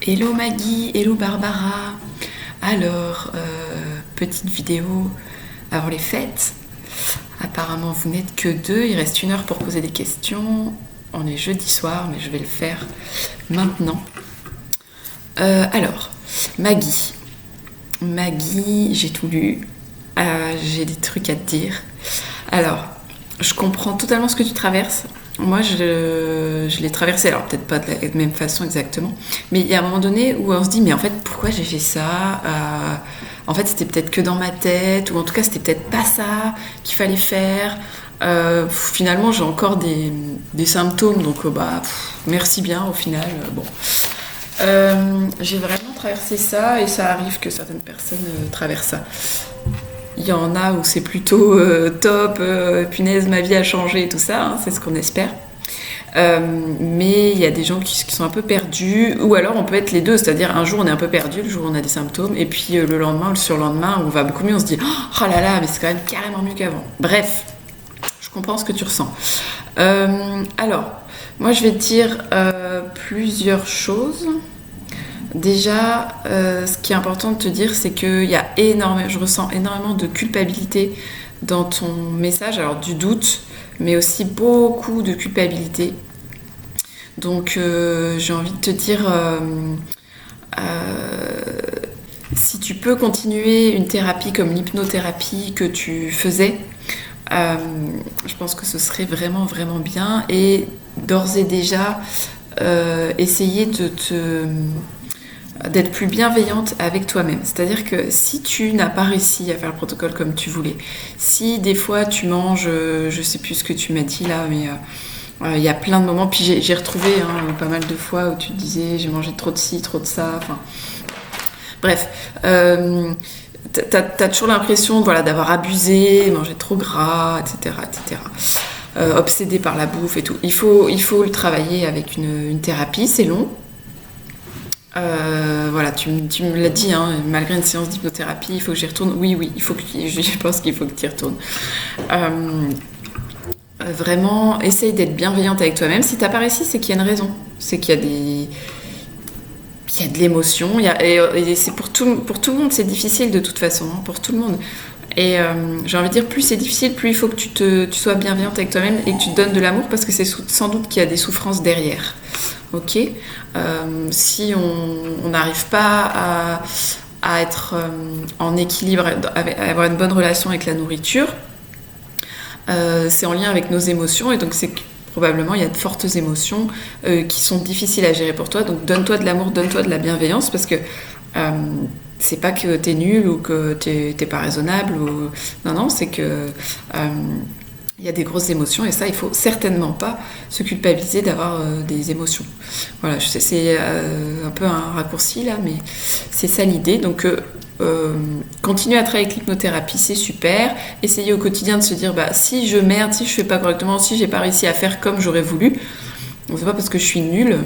Hello Maggie, hello Barbara. Alors, petite vidéo avant les fêtes. Apparemment, vous n'êtes que deux. Il reste 1 heure pour poser des questions. On est jeudi soir, mais je vais le faire maintenant. Alors, Maggie, j'ai tout lu. J'ai des trucs à te dire. Alors, je comprends totalement ce que tu traverses. Moi, je l'ai traversé, alors peut-être pas de la même façon exactement, mais il y a un moment donné où on se dit, mais en fait, pourquoi j'ai fait ça En fait, c'était peut-être que dans ma tête, ou en tout cas, c'était peut-être pas ça qu'il fallait faire. Finalement, j'ai encore des symptômes, donc merci bien au final. Bon. J'ai vraiment traversé ça, et ça arrive que certaines personnes traversent ça. Il y en a où c'est plutôt top, punaise, ma vie a changé et tout ça, hein, c'est ce qu'on espère. Mais il y a des gens qui sont un peu perdus, ou alors on peut être les deux, c'est-à-dire un jour on est un peu perdu, le jour où on a des symptômes, et puis le lendemain ou le surlendemain on va beaucoup mieux, on se dit oh là là, mais c'est quand même carrément mieux qu'avant. Bref, je comprends ce que tu ressens. Alors, moi je vais te dire plusieurs choses. Déjà, ce qui est important de te dire, c'est que je ressens énormément de culpabilité dans ton message, alors du doute, mais aussi beaucoup de culpabilité. Donc, j'ai envie de te dire, si tu peux continuer une thérapie comme l'hypnothérapie que tu faisais, je pense que ce serait vraiment, vraiment bien. Et d'ores et déjà, essayer d'être plus bienveillante avec toi-même. C'est-à-dire que si tu n'as pas réussi à faire le protocole comme tu voulais, si des fois tu manges, je sais plus ce que tu m'as dit là, mais il y a plein de moments, puis j'ai retrouvé pas mal de fois où tu te disais j'ai mangé trop de ci, trop de ça, enfin... Bref, t'as toujours l'impression d'avoir abusé, mangé trop gras, etc. Obsédé par la bouffe et tout. Il faut le travailler avec une thérapie, c'est long. Tu me l'as dit, hein, malgré une séance d'hypnothérapie, il faut que j'y retourne. Oui, je pense qu'il faut que tu y retournes. Vraiment, essaye d'être bienveillante avec toi-même. Si t'as pas réussi, c'est qu'il y a une raison. C'est qu'il y a de l'émotion. Et c'est pour tout le monde, c'est difficile de toute façon, hein, pour tout le monde. Et j'ai envie de dire, plus c'est difficile, plus il faut que tu sois bienveillante avec toi-même et que tu te donnes de l'amour, parce que c'est sans doute qu'il y a des souffrances derrière. Ok, si on n'arrive pas à être en équilibre, à avoir une bonne relation avec la nourriture, c'est en lien avec nos émotions, et donc c'est probablement il y a de fortes émotions qui sont difficiles à gérer pour toi. Donc donne-toi de l'amour, donne-toi de la bienveillance, parce que c'est pas que t'es nul ou que t'es pas raisonnable, non, c'est que il y a des grosses émotions, et ça, il faut certainement pas se culpabiliser d'avoir des émotions. Voilà, je sais, c'est un peu un raccourci là, mais c'est ça l'idée. Donc, continuer à travailler avec l'hypnothérapie, c'est super. Essayez au quotidien de se dire, si je merde, si je fais pas correctement, si j'ai pas réussi à faire comme j'aurais voulu, c'est pas parce que je suis nulle.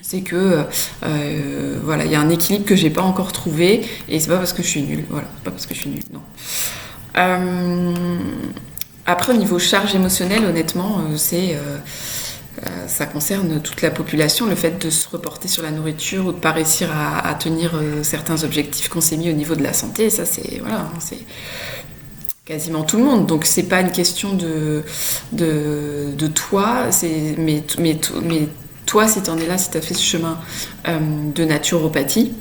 C'est que il y a un équilibre que j'ai pas encore trouvé, et c'est pas parce que je suis nulle. Voilà, pas parce que je suis nulle, non. Après, au niveau charge émotionnelle, honnêtement, ça concerne toute la population, le fait de se reporter sur la nourriture ou de ne pas réussir à tenir certains objectifs qu'on s'est mis au niveau de la santé. Ça, c'est quasiment tout le monde. Donc, c'est pas une question de toi, mais toi, si tu en es là, si tu as fait ce chemin de naturopathie,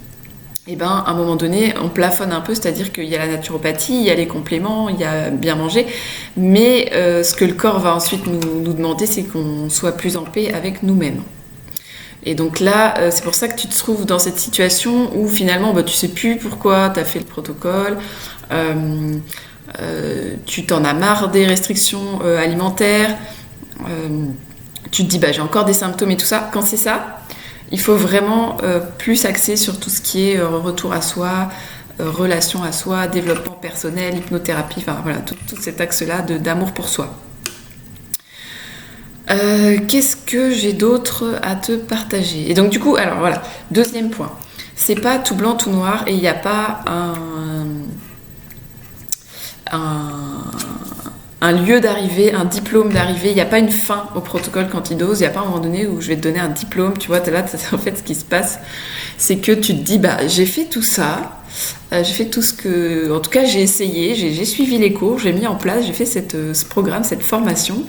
à un moment donné, on plafonne un peu, c'est-à-dire qu'il y a la naturopathie, il y a les compléments, il y a bien manger, mais ce que le corps va ensuite nous demander, c'est qu'on soit plus en paix avec nous-mêmes. Et donc là, c'est pour ça que tu te trouves dans cette situation où finalement, tu sais plus pourquoi tu as fait le protocole, tu t'en as marre des restrictions alimentaires, tu te dis, j'ai encore des symptômes et tout ça. Quand c'est ça, il faut vraiment plus axer sur tout ce qui est retour à soi, relation à soi, développement personnel, hypnothérapie, enfin voilà, tout cet axe-là d'amour pour soi. Qu'est-ce que j'ai d'autre à te partager ? Et donc du coup, alors voilà, deuxième point, c'est pas tout blanc, tout noir, et il n'y a pas un lieu d'arrivée, un diplôme d'arrivée. Il n'y a pas une fin au protocole candidose. Il n'y a pas un moment donné où je vais te donner un diplôme. Tu vois, t'es là, en fait, ce qui se passe, c'est que tu te dis, j'ai fait tout ça. J'ai fait tout ce que... En tout cas, j'ai essayé, j'ai suivi les cours, j'ai mis en place, j'ai fait ce programme, cette formation.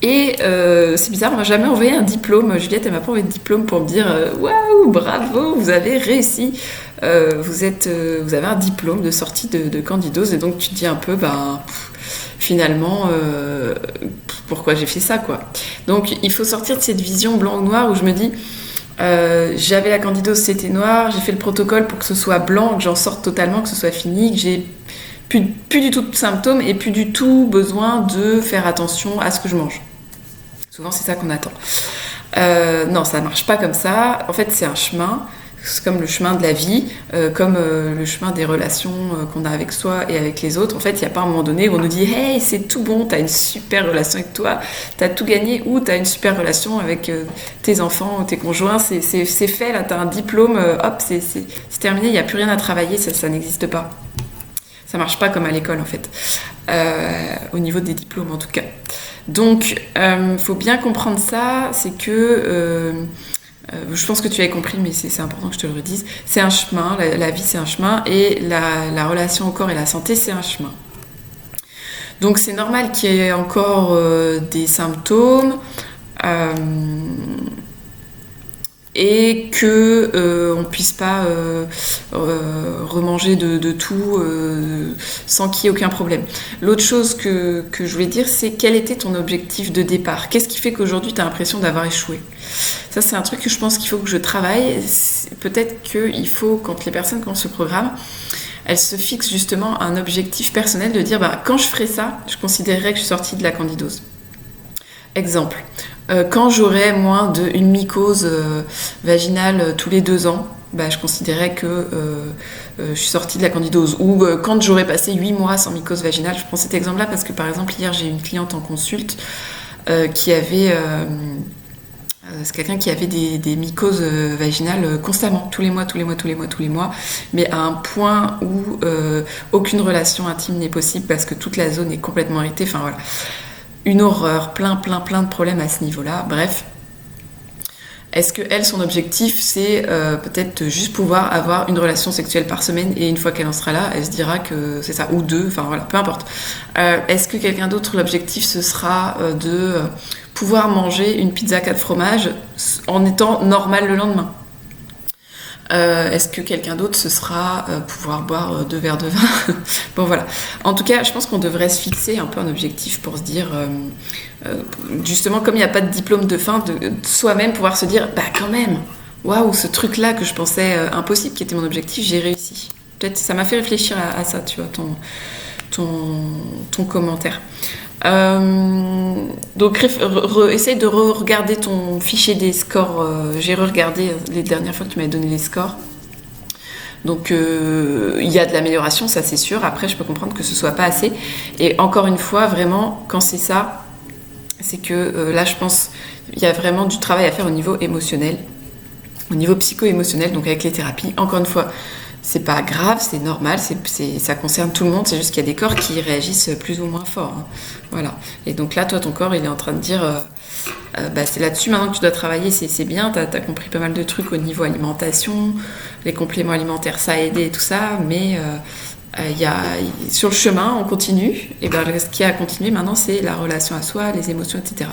Et c'est bizarre, on m'a jamais envoyé un diplôme. Juliette, elle m'a pas envoyé de diplôme pour me dire waouh, bravo, vous avez réussi. Vous avez un diplôme de sortie de candidose. Et donc, tu te dis un peu, finalement, pourquoi j'ai fait ça, quoi. Donc, il faut sortir de cette vision blanc ou noir où je me dis... j'avais la candidose, c'était noir, j'ai fait le protocole pour que ce soit blanc, que j'en sorte totalement, que ce soit fini, que j'ai plus du tout de symptômes et plus du tout besoin de faire attention à ce que je mange. Souvent c'est ça qu'on attend. Non, ça marche pas comme ça. En fait, c'est un chemin. C'est comme le chemin de la vie, comme le chemin des relations qu'on a avec soi et avec les autres. En fait, il n'y a pas un moment donné où on nous dit « Hey, c'est tout bon, t'as une super relation avec toi, t'as tout gagné » ou « T'as une super relation avec tes enfants ou tes conjoints, c'est fait, là, t'as un diplôme, hop, c'est terminé, il n'y a plus rien à travailler, ça n'existe pas. » Ça marche pas comme à l'école, en fait, au niveau des diplômes, en tout cas. Donc, faut bien comprendre ça, c'est que... je pense que tu avais compris, mais c'est important que je te le redise. C'est un chemin, la vie c'est un chemin, et la relation au corps et la santé c'est un chemin. Donc c'est normal qu'il y ait encore des symptômes et que on puisse pas remanger de tout sans qu'il y ait aucun problème. L'autre chose que je voulais dire, c'est quel était ton objectif de départ ? Qu'est-ce qui fait qu'aujourd'hui tu as l'impression d'avoir échoué ? Ça, c'est un truc que je pense qu'il faut que je travaille. Peut-être qu'il faut, quand les personnes commencent ce programme, elles se fixent justement un objectif personnel de dire quand je ferai ça, je considérerais que je suis sortie de la candidose. Exemple, quand j'aurai moins d'une mycose vaginale tous les 2 ans, je considérais que je suis sortie de la candidose. Ou quand j'aurais passé 8 mois sans mycose vaginale, je prends cet exemple-là parce que par exemple, hier, j'ai une cliente en consulte qui avait... c'est quelqu'un qui avait des mycoses vaginales constamment, tous les mois, mais à un point où aucune relation intime n'est possible parce que toute la zone est complètement irritée. Enfin voilà, une horreur, plein de problèmes à ce niveau-là. Bref, est-ce que elle, son objectif, c'est peut-être juste pouvoir avoir une relation sexuelle par semaine et une fois qu'elle en sera là, elle se dira que c'est ça, ou 2, enfin voilà, peu importe. Est-ce que quelqu'un d'autre, l'objectif, ce sera de pouvoir manger une pizza 4 fromages en étant normal le lendemain ? Est-ce que quelqu'un d'autre, ce sera pouvoir boire 2 verres de vin ? Bon voilà. En tout cas, je pense qu'on devrait se fixer un peu un objectif pour se dire, justement, comme il n'y a pas de diplôme de fin, de soi-même pouvoir se dire, quand même, waouh, ce truc-là que je pensais impossible, qui était mon objectif, j'ai réussi. Peut-être ça m'a fait réfléchir à ça, tu vois, ton commentaire. Donc essaye de regarder ton fichier des scores. J'ai re-regardé les dernières fois que tu m'avais donné les scores. Donc il y a de l'amélioration, ça c'est sûr. Après, je peux comprendre que ce soit pas assez. Et encore une fois, vraiment, quand c'est ça, c'est que là, je pense il y a vraiment du travail à faire au niveau émotionnel, au niveau psycho-émotionnel, donc avec les thérapies. Encore une fois, c'est pas grave, c'est normal, ça concerne tout le monde, c'est juste qu'il y a des corps qui réagissent plus ou moins fort. Hein. Voilà. Et donc là, toi, ton corps, il est en train de dire c'est là-dessus maintenant que tu dois travailler, c'est bien, t'as compris pas mal de trucs au niveau alimentation, les compléments alimentaires, ça a aidé et tout ça, mais sur le chemin, on continue, et ce qui a continué maintenant, c'est la relation à soi, les émotions, etc.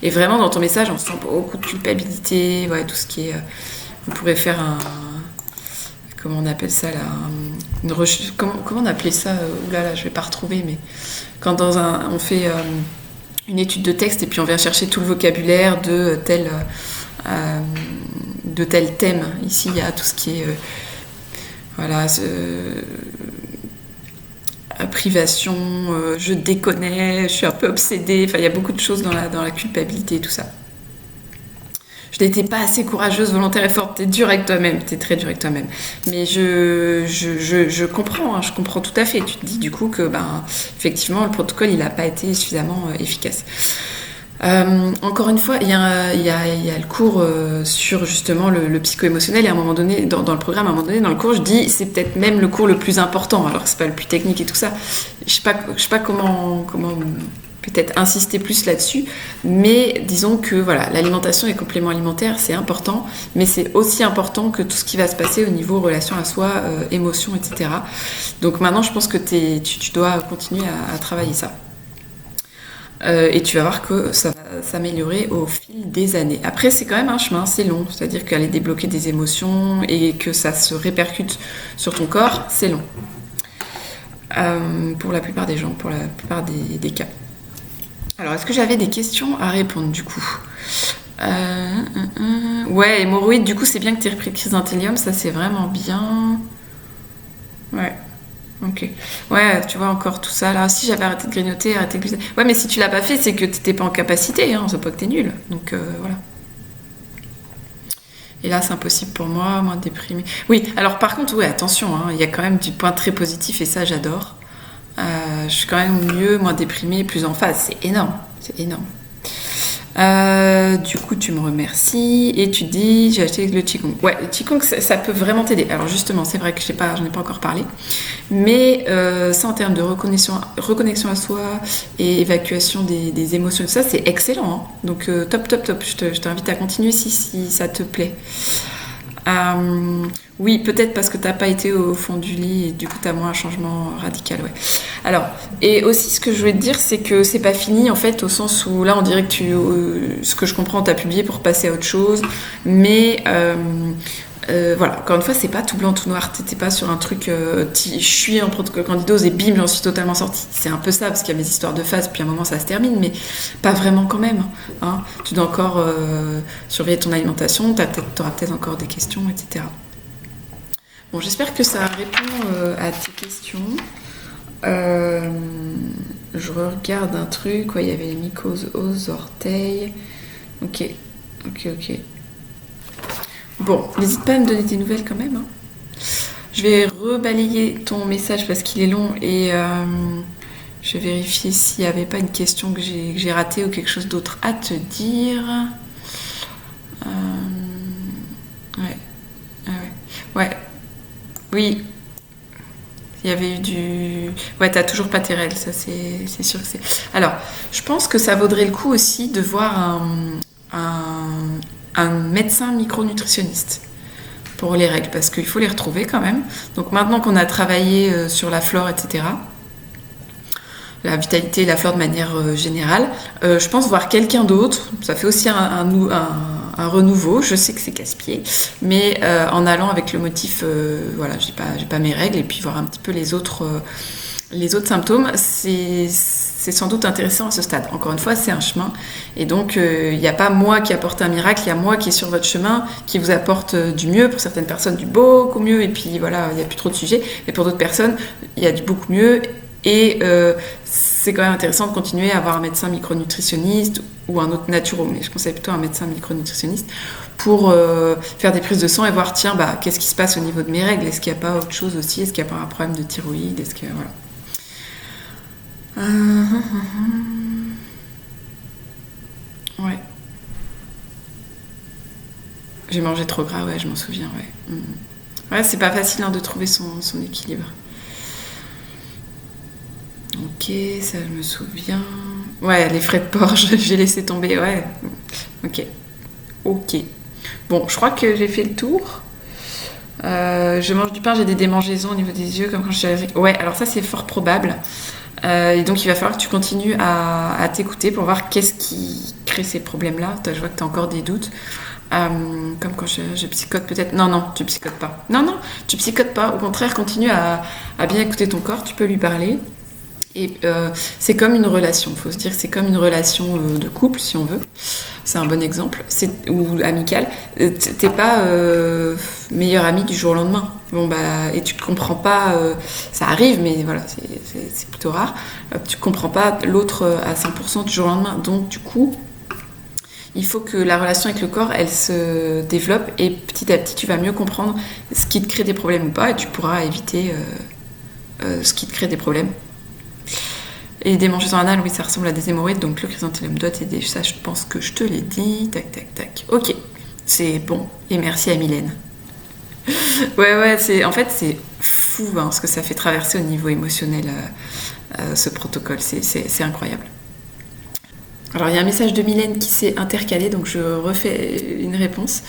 Et vraiment, dans ton message, on sent beaucoup de culpabilité, tout ce qui est... on pourrait faire comment on appelle ça là, comment on appelait ça, oulala, je vais pas retrouver, mais quand on fait une étude de texte et puis on vient chercher tout le vocabulaire de tel thème. Ici, il y a tout ce qui est privation, je déconnais, je suis un peu obsédée, il y a beaucoup de choses dans la culpabilité et tout ça. Je n'étais pas assez courageuse, volontaire et forte. T'es dure avec toi-même, t'es très dure avec toi-même. Mais je comprends, je comprends tout à fait. Tu te dis du coup que, effectivement, le protocole, il n'a pas été suffisamment efficace. Encore une fois, il y a le cours sur justement le psycho-émotionnel. Et à un moment donné, dans le programme, à un moment donné, dans le cours, je dis c'est peut-être même le cours le plus important, alors que c'est pas le plus technique et tout ça. Je sais pas comment peut-être insister plus là-dessus, mais disons que voilà, l'alimentation et complément alimentaire, c'est important, mais c'est aussi important que tout ce qui va se passer au niveau relation à soi, émotion, etc. Donc maintenant, je pense que tu dois continuer à travailler ça. Et tu vas voir que ça va s'améliorer au fil des années. Après, c'est quand même un chemin, c'est long, c'est-à-dire qu'aller débloquer des émotions et que ça se répercute sur ton corps, c'est long. Pour la plupart des gens, pour la plupart des cas. Alors, est-ce que j'avais des questions à répondre du coup Ouais, hémorroïdes, du coup, c'est bien que tu aies repris de crise d'intellium, ça c'est vraiment bien. Ouais, ok. Ouais, tu vois encore tout ça là. Si j'avais arrêté de grignoter, arrêté de glucider. Ouais, mais si tu l'as pas fait, c'est que t'étais pas en capacité, hein, c'est pas que t'es nul. Donc voilà. Et là, c'est impossible pour moi, moins déprimée. Oui, alors par contre, ouais, attention, hein, il y a quand même du point très positif et ça, j'adore. Je suis quand même mieux, moins déprimée, plus en phase. C'est énorme, c'est énorme. Du coup, tu me remercies et tu dis j'ai acheté le Qigong. Ouais, le Qigong, ça peut vraiment t'aider. Alors justement, c'est vrai que j'en ai pas encore parlé, mais ça en termes de reconnexion à soi et évacuation des émotions, ça c'est excellent. Hein. Donc top, top, top. Je t'invite à continuer si ça te plaît. Oui, peut-être parce que t'as pas été au fond du lit et du coup t'as moins un changement radical, ouais. Alors, et aussi ce que je voulais te dire, c'est que c'est pas fini en fait, au sens où là on dirait que ce que je comprends, t'as publié pour passer à autre chose, mais voilà, encore une fois, c'est pas tout blanc, tout noir, t'étais pas sur un truc, je suis en protocole candidose et bim, j'en suis totalement sortie. C'est un peu ça, parce qu'il y a mes histoires de phase, puis à un moment ça se termine, mais pas vraiment quand même. Hein. Tu dois encore surveiller ton alimentation, t'auras peut-être encore des questions, etc. Bon, j'espère que ça répond à tes questions. Je regarde un truc, ouais, il y avait les mycoses aux orteils. Ok. Bon, n'hésite pas à me donner des nouvelles quand même. Hein. Je vais rebalayer ton message parce qu'il est long et je vais vérifier s'il n'y avait pas une question que j'ai ratée ou quelque chose d'autre à te dire. Ouais. Oui. Il y avait eu du... Ouais, t'as toujours pas tes règles, ça c'est sûr que c'est... Alors, je pense que ça vaudrait le coup aussi de voir un médecin micronutritionniste pour les règles, parce qu'il faut les retrouver quand même. Donc maintenant qu'on a travaillé sur la flore, etc., la vitalité et la flore de manière générale, je pense voir quelqu'un d'autre, ça fait aussi un renouveau, je sais que c'est casse-pied, mais en allant avec le motif, voilà, j'ai pas mes règles, et puis voir un petit peu les autres symptômes, c'est sans doute intéressant à ce stade. Encore une fois, c'est un chemin, et donc il n'y a pas moi qui apporte un miracle, il y a moi qui est sur votre chemin, qui vous apporte du mieux, pour certaines personnes du beaucoup mieux, et puis voilà, il n'y a plus trop de sujets, et pour d'autres personnes, il y a du beaucoup mieux, et c'est quand même intéressant de continuer à avoir un médecin micronutritionniste ou un autre naturo, mais je conseille plutôt un médecin micronutritionniste pour faire des prises de sang et voir, tiens, bah, qu'est-ce qui se passe au niveau de mes règles, est-ce qu'il n'y a pas autre chose aussi, est-ce qu'il n'y a pas un problème de thyroïde, est-ce que... Voilà. Ouais. J'ai mangé trop gras, ouais, je m'en souviens, ouais. Ouais, c'est pas facile hein, de trouver son équilibre. Ok, ça je me souviens. Ouais, les frais de port, j'ai laissé tomber, ouais. Ok. Bon, je crois que j'ai fait le tour. Je mange du pain, j'ai des démangeaisons au niveau des yeux, comme quand je suis allergique. Ouais, alors ça c'est fort probable. Et donc il va falloir que tu continues à t'écouter pour voir qu'est-ce qui crée ces problèmes-là. Je vois que tu as encore des doutes. Comme quand je psychote peut-être. Non, tu psychotes pas. Non, tu psychotes pas. Au contraire, continue à bien écouter ton corps, tu peux lui parler. Et c'est comme une relation, il faut se dire que c'est comme une relation de couple, si on veut. C'est un bon exemple, ou amical. T'es pas meilleur ami du jour au lendemain. Bon, bah, et tu comprends pas, ça arrive, mais voilà, c'est plutôt rare. Tu comprends pas l'autre à 100% du jour au lendemain. Donc, du coup, il faut que la relation avec le corps, elle se développe et petit à petit, tu vas mieux comprendre ce qui te crée des problèmes ou pas et tu pourras éviter ce qui te crée des problèmes. Et des démangeaisons anales, oui, ça ressemble à des hémorroïdes, donc le chrysanthellum doit t'aider. Ça, je pense que je te l'ai dit. Tac. Ok, c'est bon. Et merci à Mylène. Ouais, en fait, c'est fou hein, ce que ça fait traverser au niveau émotionnel, ce protocole. C'est incroyable. Alors il y a un message de Mylène qui s'est intercalé, donc je refais une réponse.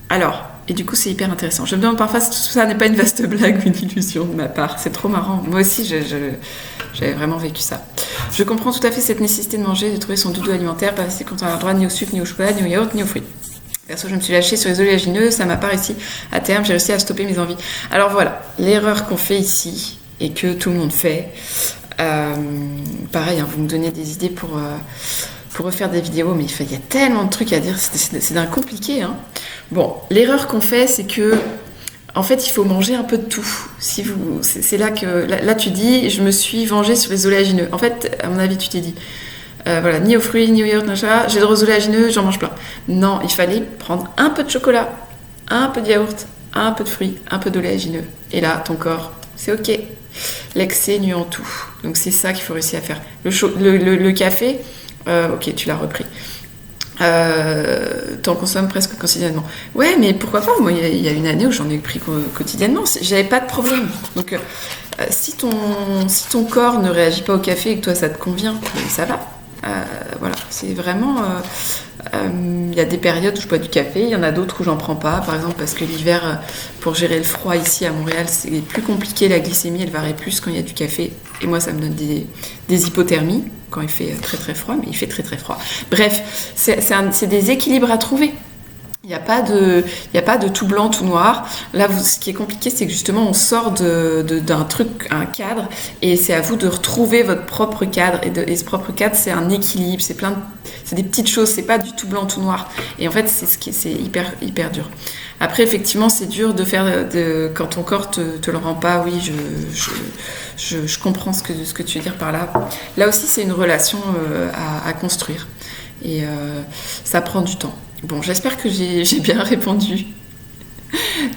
Alors, et du coup c'est hyper intéressant. Je me demande parfois si tout ça n'est pas une vaste blague ou une illusion de ma part. C'est trop marrant. Moi aussi j'avais vraiment vécu ça. Je comprends tout à fait cette nécessité de manger, de trouver son doudou alimentaire, pas rester quand on a le droit ni au sucre, ni au chocolat, ni au yaourt, ni aux fruits. Perso, je me suis lâchée sur les oléagineux, ça m'a pas réussi. À terme, j'ai réussi à stopper mes envies. Alors voilà, l'erreur qu'on fait ici, et que tout le monde fait, pareil, hein, vous me donnez des idées pour refaire des vidéos, mais il y a tellement de trucs à dire, c'est d'un compliqué. Hein. Bon, l'erreur qu'on fait, c'est que, en fait, il faut manger un peu de tout. C'est là que, là, tu dis, je me suis vengée sur les oléagineux. En fait, à mon avis, tu t'es dit, voilà, ni aux fruits, ni aux yaourts, j'ai des oléagineux, j'en mange plein. Non, il fallait prendre un peu de chocolat, un peu de yaourt, un peu de fruits, un peu d'oléagineux. Et là, ton corps, c'est ok. L'excès nuit en tout. Donc c'est ça qu'il faut réussir à faire. Le café, ok, tu l'as repris. T'en consommes presque quotidiennement. Ouais, mais pourquoi pas? Moi, il y a une année où j'en ai pris quotidiennement. J'avais pas de problème. Donc, si ton corps ne réagit pas au café et que toi ça te convient, ça va. Voilà, c'est vraiment. Il y a des périodes où je bois du café, il y en a d'autres où j'en prends pas. Par exemple, parce que l'hiver, pour gérer le froid ici à Montréal, c'est plus compliqué. La glycémie, elle varie plus quand il y a du café. Et moi, ça me donne des hypothermies quand il fait très très froid, mais il fait très très froid. Bref, c'est des équilibres à trouver. Il n'y a pas de tout blanc, tout noir. Là, ce qui est compliqué, c'est que justement, on sort d'un truc, un cadre, et c'est à vous de retrouver votre propre cadre. Et ce propre cadre, c'est un équilibre, c'est des petites choses, c'est pas du tout blanc, tout noir. Et en fait, c'est hyper, hyper dur. Après, effectivement, c'est dur de faire, quand ton corps te le rend pas. Oui, je comprends ce que tu veux dire par là. Là aussi, c'est une relation à construire. Et ça prend du temps. Bon, j'espère que j'ai bien répondu.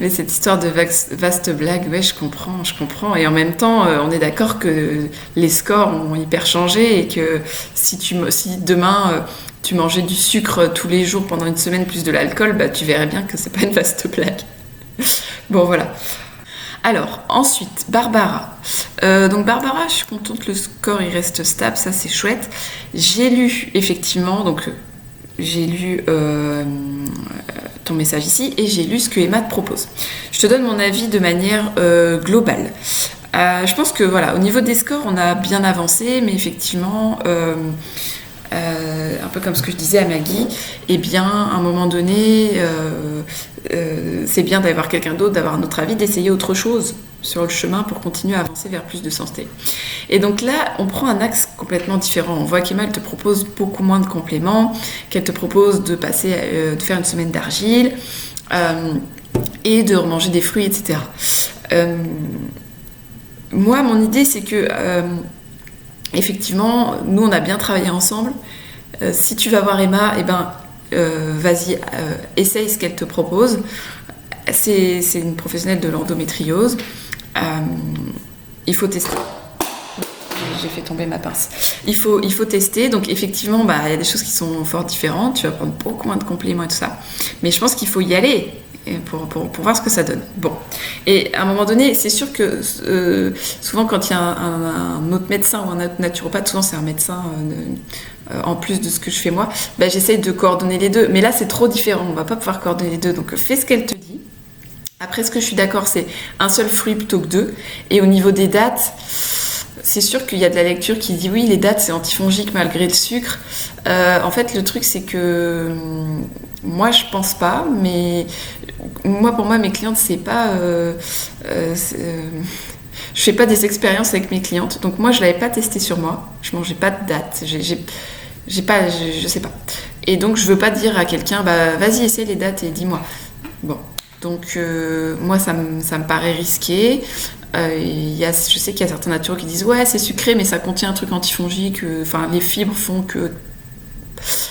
Mais cette histoire de vaste blague, ouais, je comprends. Et en même temps, on est d'accord que les scores ont hyper changé et que si demain tu mangeais du sucre tous les jours pendant une semaine plus de l'alcool, bah, tu verrais bien que c'est pas une vaste blague. Bon, voilà. Alors, ensuite, Barbara. Donc Barbara, je suis contente, le score il reste stable, ça c'est chouette. J'ai lu, effectivement, j'ai lu ton message ici et j'ai lu ce que Emma te propose. Je te donne mon avis de manière globale. Je pense que voilà, au niveau des scores, on a bien avancé, mais effectivement, un peu comme ce que je disais à Maggie, eh bien, à un moment donné, c'est bien d'avoir quelqu'un d'autre, d'avoir un autre avis, d'essayer autre chose sur le chemin pour continuer à avancer vers plus de santé. Et donc là, on prend un axe complètement différent. On voit qu'Emma, elle te propose beaucoup moins de compléments, qu'elle te propose de faire une semaine d'argile et de remanger des fruits, etc. Moi, mon idée, c'est que effectivement, nous, on a bien travaillé ensemble. Si tu vas voir Emma, eh ben, vas-y, essaye ce qu'elle te propose. C'est une professionnelle de l'endométriose. Il faut tester. J'ai fait tomber ma pince. Il faut tester. Donc effectivement, il y a des choses qui sont fort différentes. Tu vas prendre beaucoup moins de compléments et tout ça. Mais je pense qu'il faut y aller pour voir ce que ça donne. Bon. Et à un moment donné, c'est sûr que souvent quand il y a un autre médecin ou un autre naturopathe, souvent c'est un médecin en plus de ce que je fais moi, j'essaye de coordonner les deux. Mais là, c'est trop différent. On va pas pouvoir coordonner les deux. Donc fais ce qu'elle te dit. Après, ce que je suis d'accord, c'est un seul fruit plutôt que deux. Et au niveau des dates, c'est sûr qu'il y a de la lecture qui dit oui, les dates, c'est antifongique malgré le sucre. En fait, le truc, c'est que moi, je pense pas, mais pour moi, mes clientes, c'est pas... je fais pas des expériences avec mes clientes. Donc moi, je l'avais pas testé sur moi. Je mangeais pas de date. Je sais pas. Et donc, je veux pas dire à quelqu'un, vas-y, essaie les dates et dis-moi. Bon. Donc moi ça me paraît risqué. Je sais qu'il y a certains naturaux qui disent ouais c'est sucré mais ça contient un truc antifongique, les fibres font que...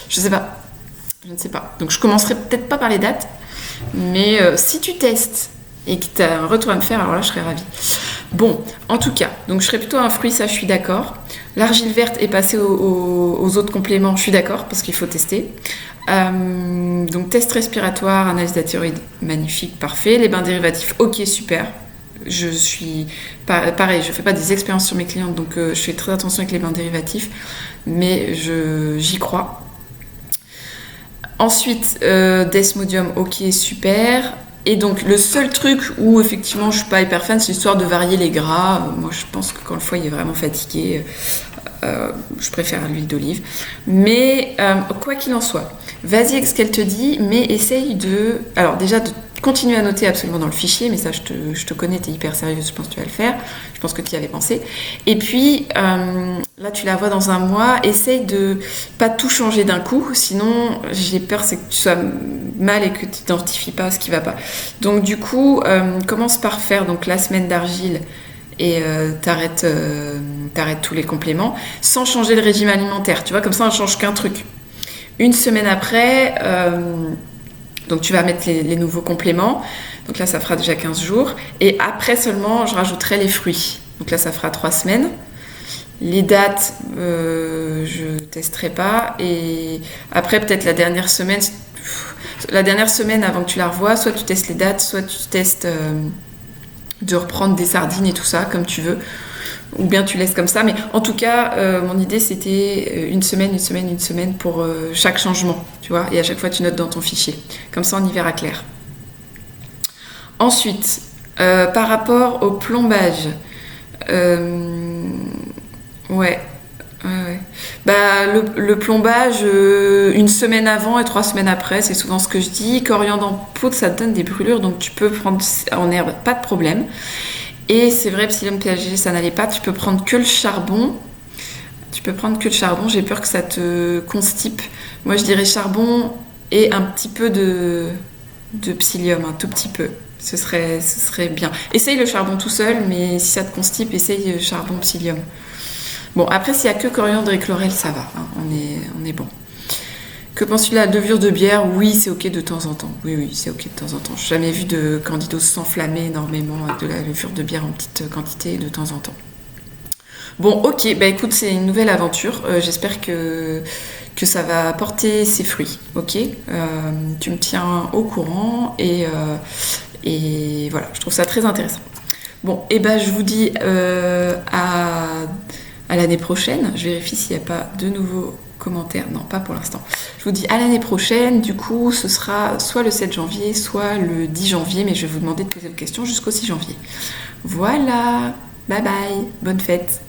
Je ne sais pas. Donc je commencerai peut-être pas par les dates, mais si tu testes et que tu as un retour à me faire, alors là je serais ravie. Bon, en tout cas, donc je serais plutôt un fruit, ça je suis d'accord. L'argile verte est passée aux autres compléments, je suis d'accord, parce qu'il faut tester. Donc test respiratoire, analyse de la thyroïde, magnifique, parfait. Les bains dérivatifs, ok, super. je suis pareil, je fais pas des expériences sur mes clientes, donc je fais très attention avec les bains dérivatifs, mais j'y crois. Ensuite, Desmodium, ok, super. Et donc le seul truc où effectivement je suis pas hyper fan, c'est l'histoire de varier les gras. Moi je pense que quand le foie est vraiment fatigué, je préfère l'huile d'olive. Mais quoi qu'il en soit, vas-y avec ce qu'elle te dit, mais essaye de... Alors déjà de continuer à noter absolument dans le fichier, mais ça je te connais, t'es hyper sérieuse, je pense que tu vas le faire. Je pense que tu y avais pensé. Et puis là tu la vois dans un mois, essaye de pas tout changer d'un coup, sinon j'ai peur c'est que tu sois mal et que tu n'identifies pas ce qui va pas. Donc du coup, commence par faire donc la semaine d'argile et t'arrêtes tous les compléments sans changer le régime alimentaire. Tu vois, comme ça on change qu'un truc. Une semaine après, donc tu vas mettre les nouveaux compléments. Donc là, ça fera déjà 15 jours. Et après seulement, je rajouterai les fruits. Donc là, ça fera 3 semaines. Les dates, je testerai pas. Et après, peut-être la dernière semaine avant que tu la revoies, soit tu testes les dates, soit tu testes de reprendre des sardines et tout ça, comme tu veux. Ou bien tu laisses comme ça. Mais en tout cas, mon idée, c'était une semaine pour chaque changement, tu vois. Et à chaque fois, tu notes dans ton fichier. Comme ça, on y verra clair. Ensuite, par rapport au plombage, ouais. Bah, le plombage, une semaine avant et 3 semaines après, c'est souvent ce que je dis. Coriandre en poudre, ça te donne des brûlures, donc tu peux prendre en herbe, pas de problème. Et c'est vrai, Psyllium pelagicum, ça n'allait pas. Tu peux prendre que le charbon. J'ai peur que ça te constipe. Moi, je dirais charbon et un petit peu de psyllium, un tout petit peu. Ce serait bien. Essaye le charbon tout seul, mais si ça te constipe, essaye le charbon psyllium. Bon, après, s'il n'y a que coriandre et chlorelle, ça va. Hein, on est bon. Que penses-tu de la levure de bière? Oui, c'est ok de temps en temps. Oui, c'est ok de temps en temps. Je n'ai jamais vu de candidose s'enflammer énormément avec de la levure de bière en petite quantité de temps en temps. Bon, ok, bah écoute, c'est une nouvelle aventure. J'espère que ça va porter ses fruits, ok. Tu me tiens au courant et voilà, je trouve ça très intéressant. Bon, et ben je vous dis à l'année prochaine. Je vérifie s'il n'y a pas de nouveaux commentaires. Non, pas pour l'instant. Je vous dis à l'année prochaine. Du coup, ce sera soit le 7 janvier, soit le 10 janvier, mais je vais vous demander de poser vos questions jusqu'au 6 janvier. Voilà, bye bye, bonne fête.